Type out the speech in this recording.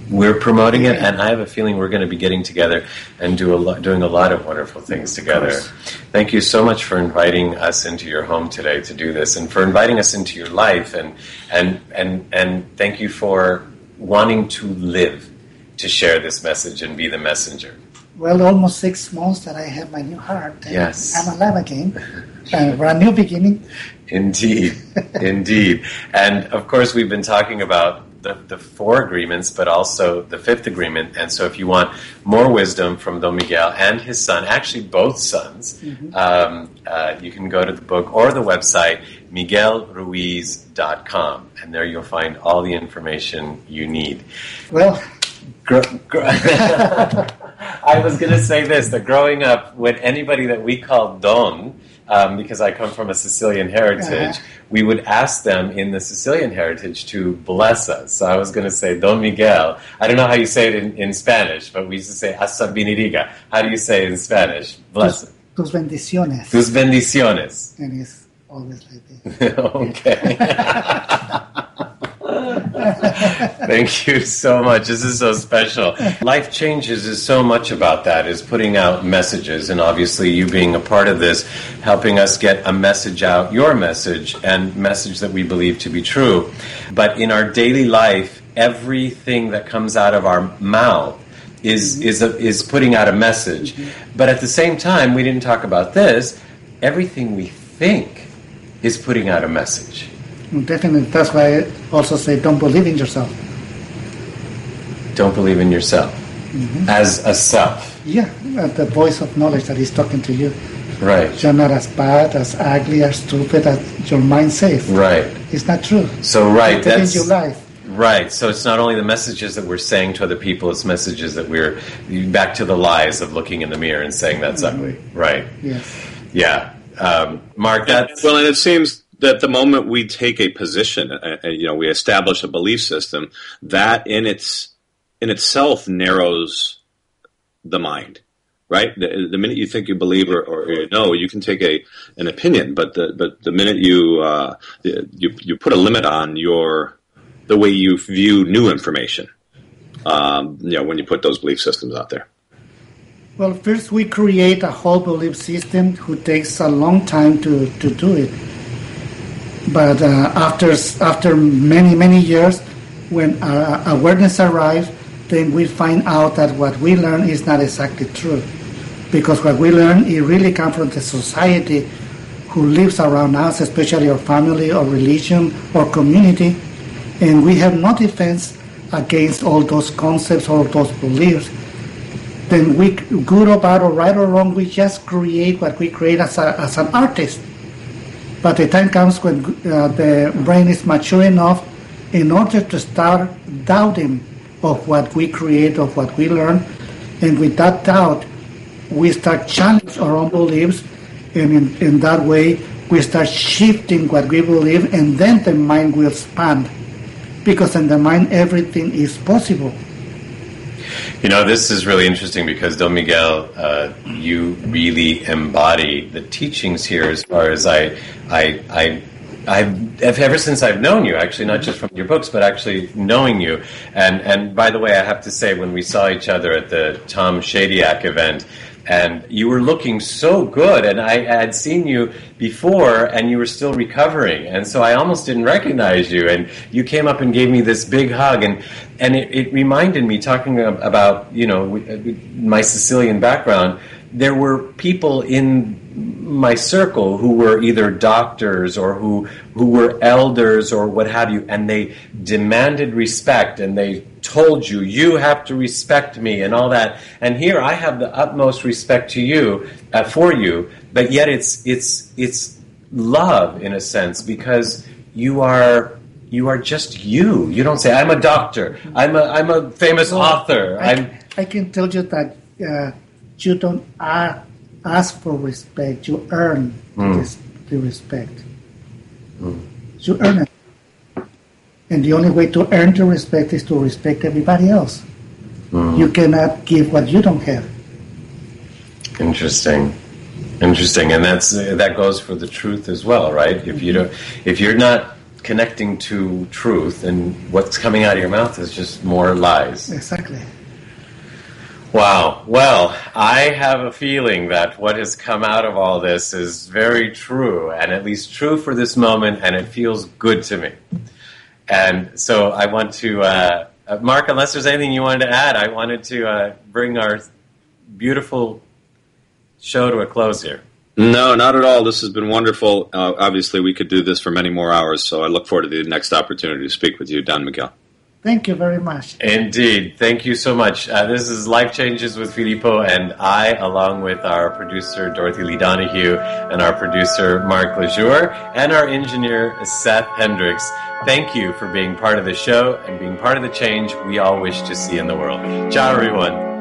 We're promoting it, and I have a feeling we're going to be getting together and doing a lot of wonderful things together. Thank you so much for inviting us into your home today to do this, and for inviting us into your life, and thank you for wanting to live to share this message and be the messenger. Well, almost 6 months that I have my new heart. Yes. I'm alive again. For a new beginning. Indeed. Indeed. And, of course, we've been talking about the 4 agreements, but also the 5th agreement. And so if you want more wisdom from Don Miguel and his son, actually both sons, you can go to the book or the website, miguelruiz.com. And there you'll find all the information you need. Well... I was going to say this, that growing up, when anybody that we called Don, because I come from a Sicilian heritage, we would ask them in the Sicilian heritage to bless us. So I was going to say, Don Miguel. I don't know how you say it in Spanish, but we used to say, hasta bendiga. How do you say it in Spanish? Bless it. Tus bendiciones. Tus bendiciones. And it's always like this. Okay. Thank you so much. This is so special. Life Changes is so much about that, is putting out messages, and obviously you being a part of this, helping us get a message out, your message, and message that we believe to be true. But in our daily life, everything that comes out of our mouth is putting out a message. But at the same time, we didn't talk about this, everything we think is putting out a message. Definitely. That's why I also say don't believe in yourself. Don't believe in yourself as a self. Yeah, the voice of knowledge that is talking to you. Right. You're not as bad, as ugly, as stupid as your mind says. Right. It's not true. So, right. That's your life. Right. So it's not only the messages that we're saying to other people, it's messages that we're back to the lies of looking in the mirror and saying that's ugly. Right. Yes. Yeah. Mark, that's... Well, and it seems that the moment we take a position, we establish a belief system, that in itself narrows the mind, right? The minute you think you believe or you know, you can take an opinion, but the minute you put a limit on the way you view new information, when you put those belief systems out there. Well, first we create a whole belief system who takes a long time to do it. But after many years, when awareness arrives, then we find out that what we learn is not exactly true. Because what we learn, it really comes from the society who lives around us, especially our family or religion or community. And we have no defense against all those concepts or those beliefs. Then we, good or bad or right or wrong, we just create what we create as an artist. But the time comes when the brain is mature enough in order to start doubting of what we create, of what we learn. And with that doubt, we start challenging our own beliefs. And in that way, we start shifting what we believe, and then the mind will expand. Because in the mind, everything is possible. This is really interesting because, Don Miguel, you really embody the teachings here as far as I've ever since I've known you, actually, not just from your books, but actually knowing you. And by the way, I have to say, when we saw each other at the Tom Shadyac event, and you were looking so good, and I had seen you before, and you were still recovering, and so I almost didn't recognize you, and you came up and gave me this big hug, and it reminded me, talking about, my Sicilian background, there were people in my circle who were either doctors or who were elders or what have you, and they demanded respect, and they told you, you have to respect me and all that. And here I have the utmost respect to you, for you, but yet it's love in a sense, because you are just you. You don't say, I'm a doctor, I'm a famous author. I can tell you that you don't ask for respect, you earn the respect. You earn it. And the only way to earn the respect is to respect everybody else. You cannot give what you don't have. Interesting, and that goes for the truth as well, right? If you're not connecting to truth, and what's coming out of your mouth is just more lies. Exactly. Wow. Well, I have a feeling that what has come out of all this is very true, and at least true for this moment, and it feels good to me. And so I want to, Mark, unless there's anything you wanted to add, I wanted to bring our beautiful show to a close here. No, not at all. This has been wonderful. Obviously, we could do this for many more hours, so I look forward to the next opportunity to speak with you, Don Miguel. Thank you very much. Indeed. Thank you so much. This is Life Changes with Filippo, and I, along with our producer, Dorothy Lee Donahue, and our producer, Mark Lejour, and our engineer, Seth Hendricks, thank you for being part of the show and being part of the change we all wish to see in the world. Ciao, everyone.